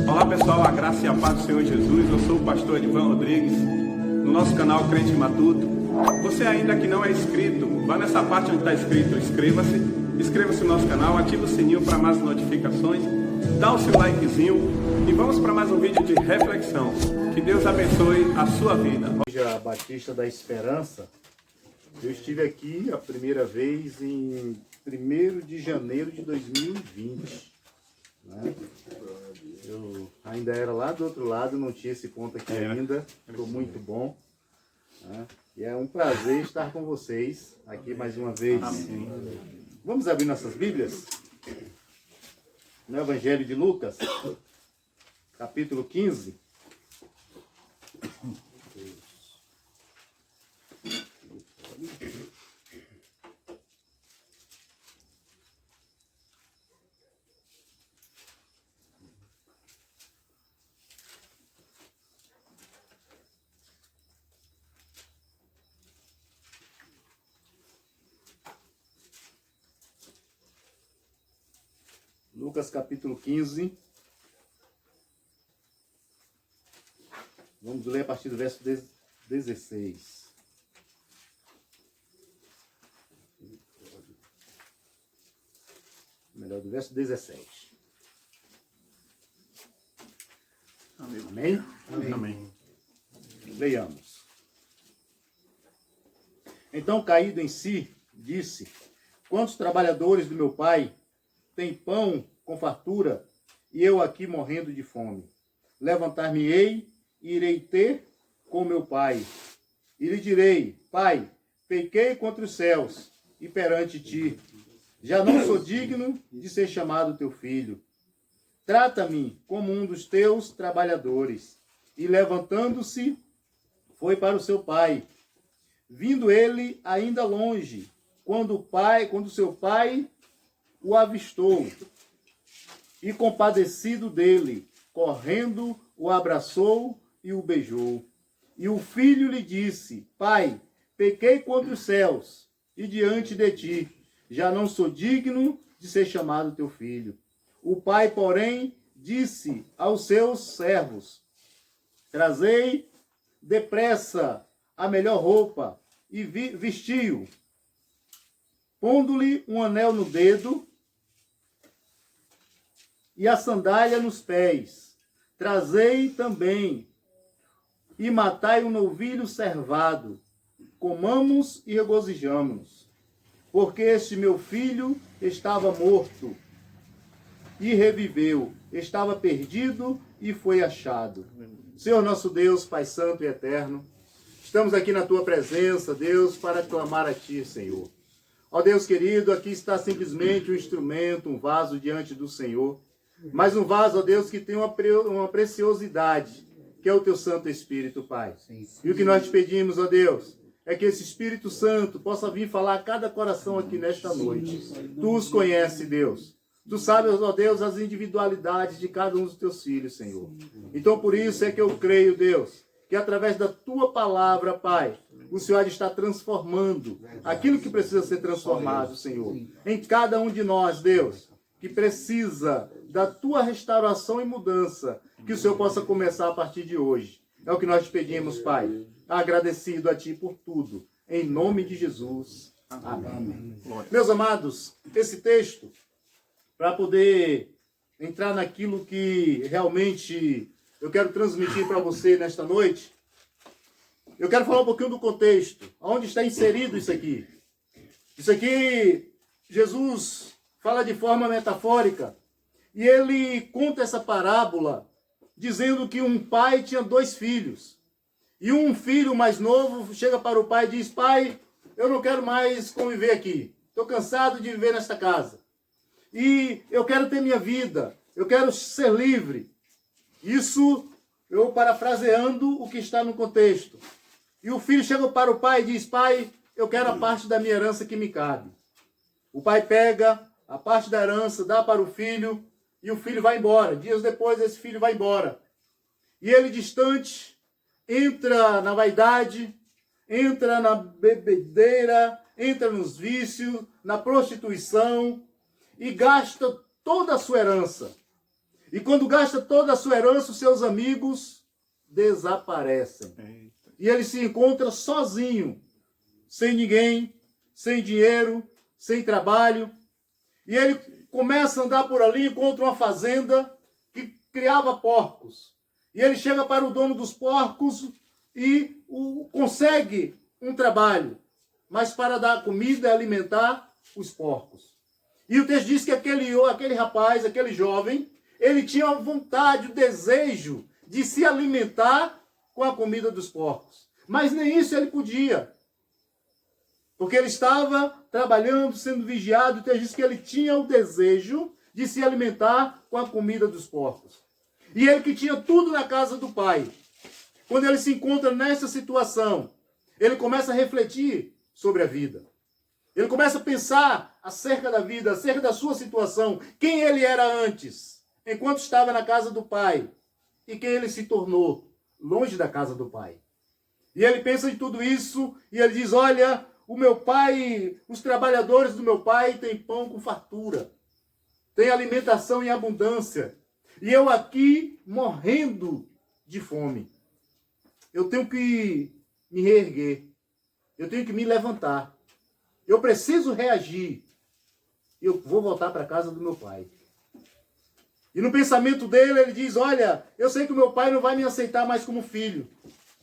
Olá pessoal, a graça e a paz do Senhor Jesus. Eu sou o pastor Edivan Rodrigues, no nosso canal Crente Matuto. Você ainda que não é inscrito, vá nessa parte onde está escrito inscreva-se, inscreva-se no nosso canal, ative o sininho para mais notificações, dá o seu likezinho e vamos para mais um vídeo de reflexão. Que Deus abençoe a sua vida. Igreja Batista da Esperança, eu estive aqui a primeira vez em 1º de janeiro de 2020. Né? Eu ainda era lá do outro lado, não tinha esse ponto aqui ainda, ficou muito bom. Né? E é um prazer estar com vocês aqui mais uma vez. Amém. Vamos abrir nossas Bíblias? No Evangelho de Lucas, capítulo 15. Lucas capítulo 15. Vamos ler a partir do verso 16. Melhor, do verso 17. Amém? Amém? Amém. Leiamos. Então, caído em si, disse: quantos trabalhadores do meu pai têm pão com fartura, e eu aqui morrendo de fome? Levantar-me-ei e irei ter com meu pai. E lhe direi: Pai, pequei contra os céus e perante ti. Já não sou digno de ser chamado teu filho. Trata-me como um dos teus trabalhadores. E levantando-se, foi para o seu pai. Vindo ele ainda longe, quando seu pai o avistou, e compadecido dele, correndo, o abraçou e o beijou. E o filho lhe disse: Pai, pequei contra os céus e diante de ti, já não sou digno de ser chamado teu filho. O pai, porém, disse aos seus servos: trazei depressa a melhor roupa e vestiu, pondo-lhe um anel no dedo e a sandália nos pés. Trazei também e matai um novilho cevado. Comamos e regozijamos, porque este meu filho estava morto e reviveu, estava perdido e foi achado. Senhor nosso Deus, Pai Santo e Eterno, estamos aqui na Tua presença, Deus, para clamar a Ti, Senhor. Ó Deus querido, aqui está simplesmente um instrumento, um vaso diante do Senhor, mas um vaso, ó Deus, que tem uma preciosidade, que é o Teu Santo Espírito, Pai. E o que nós te pedimos, ó Deus, é que esse Espírito Santo possa vir falar a cada coração aqui nesta noite. Tu os conheces, Deus. Tu sabes, ó Deus, as individualidades de cada um dos Teus filhos, Senhor. Então, por isso é que eu creio, Deus, que através da Tua palavra, Pai, o Senhor está transformando aquilo que precisa ser transformado, Senhor, em cada um de nós, Deus, que precisa da Tua restauração e mudança, que o Senhor possa começar a partir de hoje. É o que nós te pedimos, Pai, agradecido a Ti por tudo, em nome de Jesus. Amém. Meus amados, esse texto, para poder entrar naquilo que realmente eu quero transmitir para você nesta noite, eu quero falar um pouquinho do contexto, onde está inserido isso aqui. Isso aqui, Jesus fala de forma metafórica, e ele conta essa parábola dizendo que um pai tinha 2 filhos. E um filho mais novo chega para o pai e diz: Pai, eu não quero mais conviver aqui. Estou cansado de viver nesta casa. E eu quero ter minha vida. Eu quero ser livre. Isso eu parafraseando o que está no contexto. E o filho chega para o pai e diz: Pai, eu quero a parte da minha herança que me cabe. O pai pega a parte da herança, dá para o filho, e o filho vai embora. Dias depois, esse filho vai embora. E ele, distante, entra na vaidade, entra na bebedeira, entra nos vícios, na prostituição, e gasta toda a sua herança. E quando gasta toda a sua herança, os seus amigos desaparecem. Eita. E ele se encontra sozinho, sem ninguém, sem dinheiro, sem trabalho. E ele começa a andar por ali, encontra uma fazenda que criava porcos. E ele chega para o dono dos porcos e consegue um trabalho, mas para dar comida e alimentar os porcos. E o texto diz que aquele rapaz, aquele jovem, ele tinha vontade, o desejo de se alimentar com a comida dos porcos. Mas nem isso ele podia. Porque ele estava trabalhando, sendo vigiado, e o texto diz que ele tinha o desejo de se alimentar com a comida dos porcos. E ele que tinha tudo na casa do pai. Quando ele se encontra nessa situação, ele começa a refletir sobre a vida. Ele começa a pensar acerca da vida, acerca da sua situação, quem ele era antes, enquanto estava na casa do pai, e quem ele se tornou longe da casa do pai. E ele pensa em tudo isso, e ele diz, olha, o meu pai, os trabalhadores do meu pai têm pão com fartura, têm alimentação em abundância, e eu aqui morrendo de fome. Eu tenho que me reerguer, eu tenho que me levantar, eu preciso reagir, eu vou voltar para a casa do meu pai. E no pensamento dele, ele diz, olha, eu sei que o meu pai não vai me aceitar mais como filho,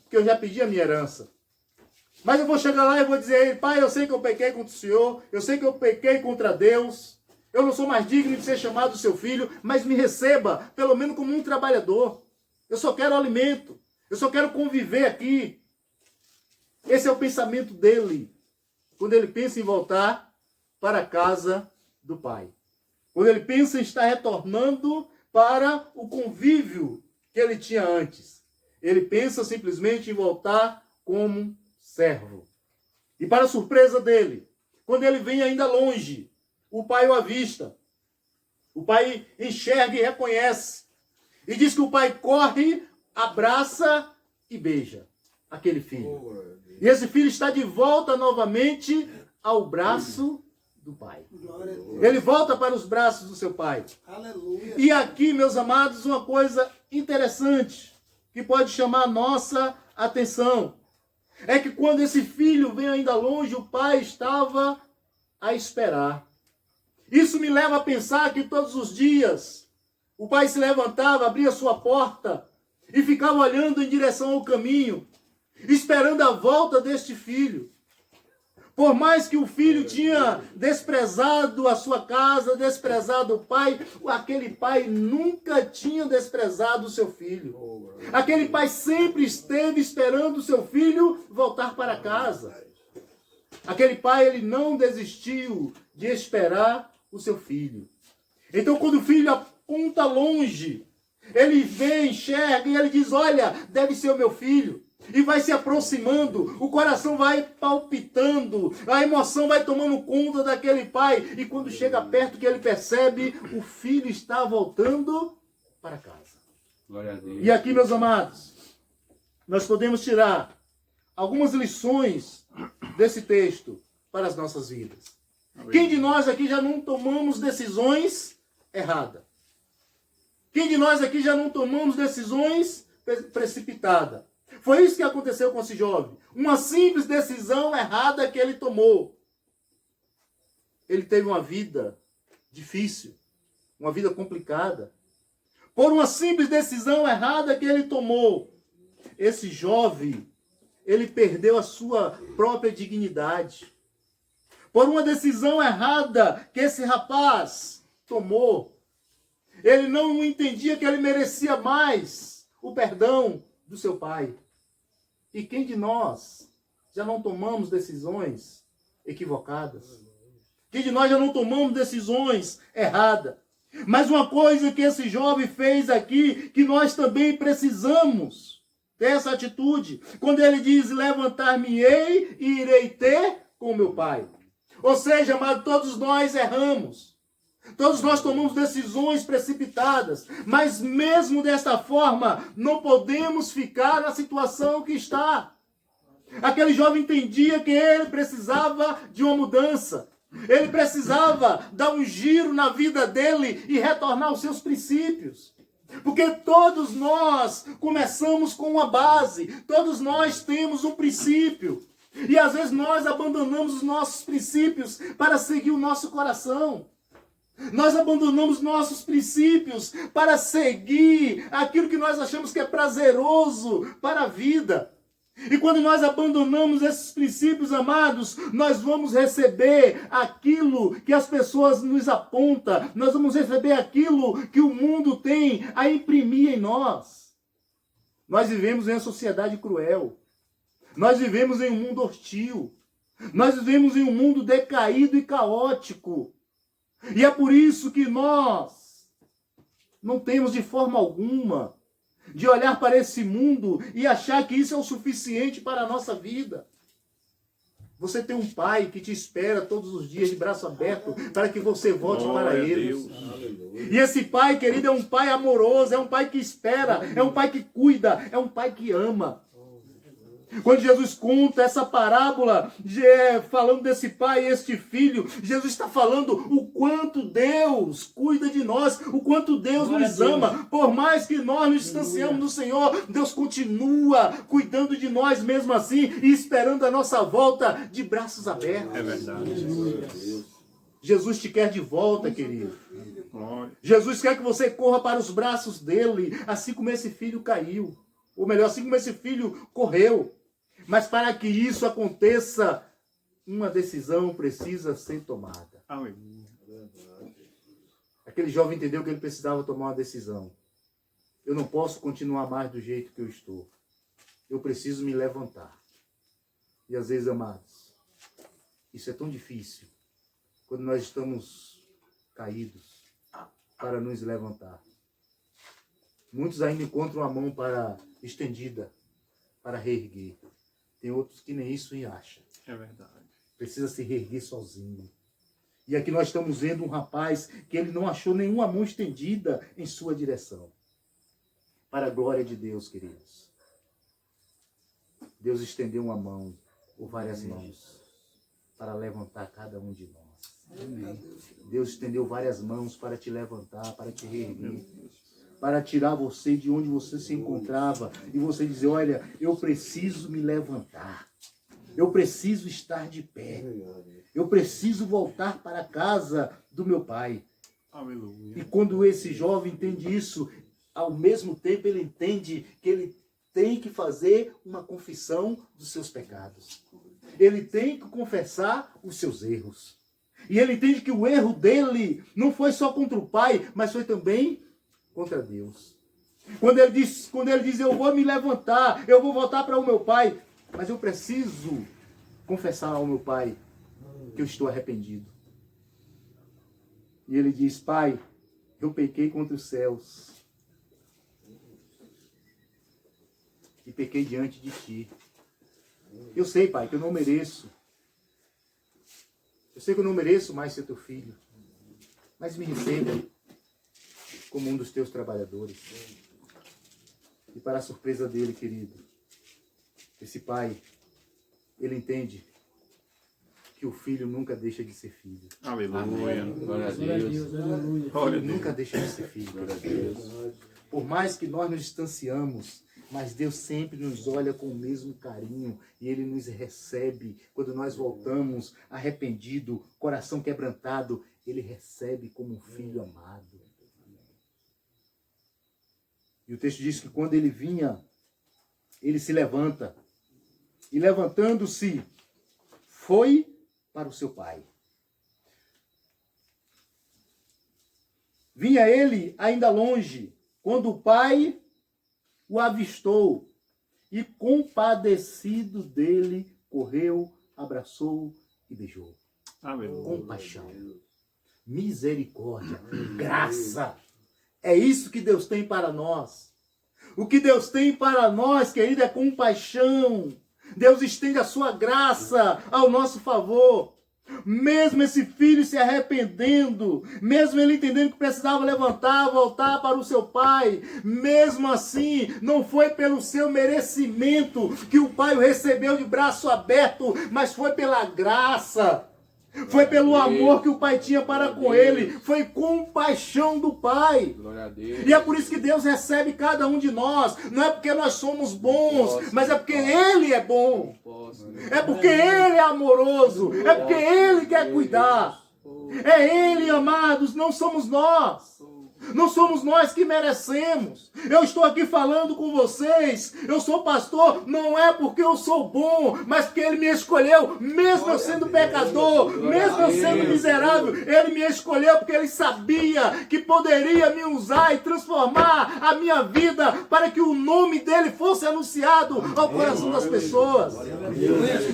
porque eu já pedi a minha herança. Mas eu vou chegar lá e vou dizer a ele, pai, eu sei que eu pequei contra o Senhor, eu sei que eu pequei contra Deus, eu não sou mais digno de ser chamado seu filho, mas me receba, pelo menos como um trabalhador. Eu só quero alimento, eu só quero conviver aqui. Esse é o pensamento dele, quando ele pensa em voltar para a casa do pai. Quando ele pensa em estar retornando para o convívio que ele tinha antes. Ele pensa simplesmente em voltar como servo. E para surpresa dele, quando ele vem ainda longe, o pai o avista. O pai enxerga e reconhece. E diz que o pai corre, abraça e beija aquele filho. E esse filho está de volta novamente ao braço do pai. Ele volta para os braços do seu pai. Aleluia. E aqui, meus amados, uma coisa interessante que pode chamar a nossa atenção. É que quando esse filho vem ainda longe, o pai estava a esperar. Isso me leva a pensar que todos os dias o pai se levantava, abria sua porta e ficava olhando em direção ao caminho, esperando a volta deste filho. Por mais que o filho tinha desprezado a sua casa, desprezado o pai, aquele pai nunca tinha desprezado o seu filho. Aquele pai sempre esteve esperando o seu filho voltar para casa. Aquele pai, ele não desistiu de esperar o seu filho. Então, quando o filho aponta longe, ele vê, enxerga e ele diz, olha, deve ser o meu filho. E vai se aproximando, o coração vai palpitando, a emoção vai tomando conta daquele pai. E quando chega perto que ele percebe, o filho está voltando para casa. Glória a Deus. E aqui, meus amados, nós podemos tirar algumas lições desse texto para as nossas vidas. Amém. Quem de nós aqui já não tomamos decisões erradas? Quem de nós aqui já não tomamos decisões precipitadas? Foi isso que aconteceu com esse jovem. Uma simples decisão errada que ele tomou. Ele teve uma vida difícil, uma vida complicada. Por uma simples decisão errada que ele tomou, esse jovem, ele perdeu a sua própria dignidade. Por uma decisão errada que esse rapaz tomou, ele não entendia que ele merecia mais o perdão do seu pai. E quem de nós já não tomamos decisões equivocadas? Quem de nós já não tomamos decisões erradas? Mas uma coisa que esse jovem fez aqui, que nós também precisamos ter essa atitude. Quando ele diz, levantar-me-ei e irei ter com meu pai. Ou seja, amado, todos nós erramos. Todos nós tomamos decisões precipitadas, mas mesmo desta forma, não podemos ficar na situação que está. Aquele jovem entendia que ele precisava de uma mudança. Ele precisava dar um giro na vida dele e retornar aos seus princípios. Porque todos nós começamos com uma base, todos nós temos um princípio. E às vezes nós abandonamos os nossos princípios para seguir o nosso coração. Nós abandonamos nossos princípios para seguir aquilo que nós achamos que é prazeroso para a vida. E quando nós abandonamos esses princípios, amados, nós vamos receber aquilo que as pessoas nos apontam. Nós vamos receber aquilo que o mundo tem a imprimir em nós. Nós vivemos em uma sociedade cruel. Nós vivemos em um mundo hostil. Nós vivemos em um mundo decaído e caótico. E é por isso que nós não temos de forma alguma de olhar para esse mundo e achar que isso é o suficiente para a nossa vida. Você tem um pai que te espera todos os dias de braço aberto para que você volte para ele. E esse pai, querido, é um pai amoroso, é um pai que espera, é um pai que cuida, é um pai que ama. Quando Jesus conta essa parábola, falando desse pai e este filho, Jesus está falando o quanto Deus cuida de nós, o quanto Deus nos ama. Por mais que nós nos distanciamos do Senhor, Deus continua cuidando de nós mesmo assim e esperando a nossa volta de braços abertos. É verdade. Jesus te quer de volta, querido. Jesus quer que você corra para os braços dele, assim como esse filho caiu. Ou melhor, assim como esse filho correu. Mas para que isso aconteça, uma decisão precisa ser tomada. Aquele jovem entendeu que ele precisava tomar uma decisão. Eu não posso continuar mais do jeito que eu estou. Eu preciso me levantar. E às vezes, amados, isso é tão difícil quando nós estamos caídos para nos levantar. Muitos ainda encontram a mão estendida para reerguer. Tem outros que nem isso acham. É verdade. Precisa se reerguer sozinho. E aqui nós estamos vendo um rapaz que ele não achou nenhuma mão estendida em sua direção. Para a glória de Deus, queridos. Deus estendeu uma mão, ou várias mãos, para levantar cada um de nós. Amém. Deus estendeu várias mãos para te levantar, para te reerguer. Para tirar você de onde você se encontrava e você dizer, olha, eu preciso me levantar, eu preciso estar de pé, eu preciso voltar para a casa do meu pai. Aleluia. E quando esse jovem entende isso, ao mesmo tempo ele entende que ele tem que fazer uma confissão dos seus pecados. Ele tem que confessar os seus erros. E ele entende que o erro dele não foi só contra o pai, mas foi também contra Deus. Quando ele diz, eu vou me levantar, eu vou voltar para o meu pai, mas eu preciso confessar ao meu pai que eu estou arrependido. E ele diz, pai, eu pequei contra os céus e pequei diante de ti. Eu sei, pai, que eu não mereço. Eu sei que eu não mereço mais ser teu filho, mas me receba como um dos teus trabalhadores. E para a surpresa dele, querido, esse pai, ele entende que o filho nunca deixa de ser filho. Aleluia. Glória a Deus. Ele nunca deixa de ser filho. Glória a Deus. Por mais que nós nos distanciamos, mas Deus sempre nos olha com o mesmo carinho e Ele nos recebe. Quando nós voltamos arrependido, coração quebrantado, Ele recebe como um filho amado. E o texto diz que quando ele vinha, ele se levanta. E levantando-se, foi para o seu pai. Vinha ele ainda longe, quando o pai o avistou. E compadecido dele, correu, abraçou e beijou. Aleluia. Compaixão, misericórdia, graça. É isso que Deus tem para nós. O que Deus tem para nós, querido, é compaixão. Deus estende a sua graça ao nosso favor. Mesmo esse filho se arrependendo, mesmo ele entendendo que precisava levantar, voltar para o seu pai, mesmo assim, não foi pelo seu merecimento que o pai o recebeu de braço aberto, mas foi pela graça. Foi pelo amor que o Pai tinha para com ele. Foi compaixão do Pai. Glória a Deus. E é por isso que Deus recebe cada um de nós. Não é porque nós somos bons, mas é porque Ele é bom. É porque Ele é amoroso. É porque Ele quer cuidar. É Ele, amados, não somos nós. Não somos nós que merecemos. Eu estou aqui falando com vocês. Eu sou pastor, não é porque eu sou bom, mas porque Ele me escolheu, mesmo eu sendo pecador, mesmo eu sendo miserável. Ele me escolheu porque Ele sabia que poderia me usar e transformar a minha vida para que o nome dEle fosse anunciado ao coração das pessoas.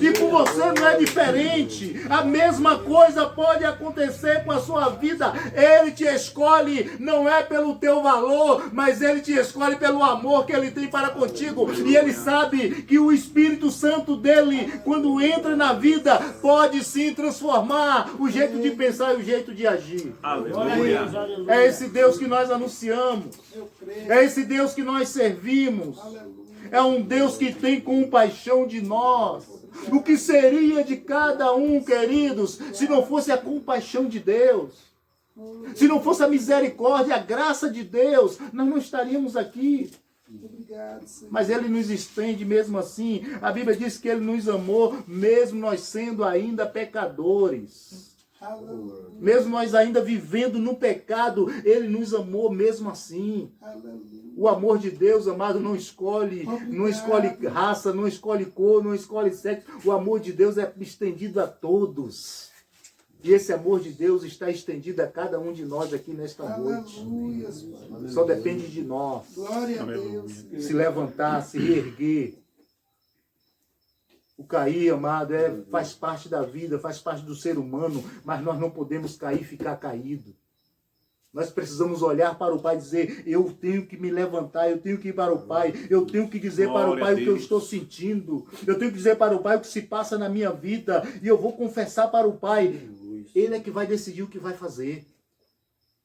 E com você não é diferente. A mesma coisa pode acontecer com a sua vida. Ele te escolhe, não é pelo teu valor, mas Ele te escolhe pelo amor que Ele tem para contigo. E Ele sabe que o Espírito Santo dEle, quando entra na vida, pode sim transformar o jeito de pensar e o jeito de agir. Aleluia. É esse Deus que nós anunciamos. É esse Deus que nós servimos. É um Deus que tem compaixão de nós. O que seria de cada um, queridos, se não fosse a compaixão de Deus? Se não fosse a misericórdia, a graça de Deus, nós não estaríamos aqui. Mas Ele nos estende mesmo assim. A Bíblia diz que Ele nos amou, mesmo nós sendo ainda pecadores. Mesmo nós ainda vivendo no pecado, Ele nos amou mesmo assim. O amor de Deus, amado, não escolhe raça, não escolhe cor, não escolhe sexo. O amor de Deus é estendido a todos. E esse amor de Deus está estendido a cada um de nós aqui nesta noite. Só depende de nós. Glória a Deus. Se levantar, se reerguer. O cair, amado, faz parte da vida, faz parte do ser humano, mas nós não podemos cair e ficar caído. Nós precisamos olhar para o Pai e dizer, eu tenho que me levantar, eu tenho que ir para o Pai, eu tenho que dizer para o Pai o que eu estou sentindo, eu tenho que dizer para o Pai o que se passa na minha vida, e eu vou confessar para o Pai. Ele é que vai decidir o que vai fazer.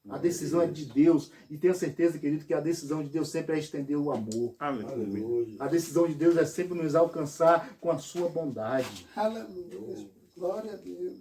A decisão é de Deus. E tenha certeza, querido, que a decisão de Deus sempre é estender o amor. Aleluia. A decisão de Deus é sempre nos alcançar com a sua bondade. Aleluia. Glória a Deus.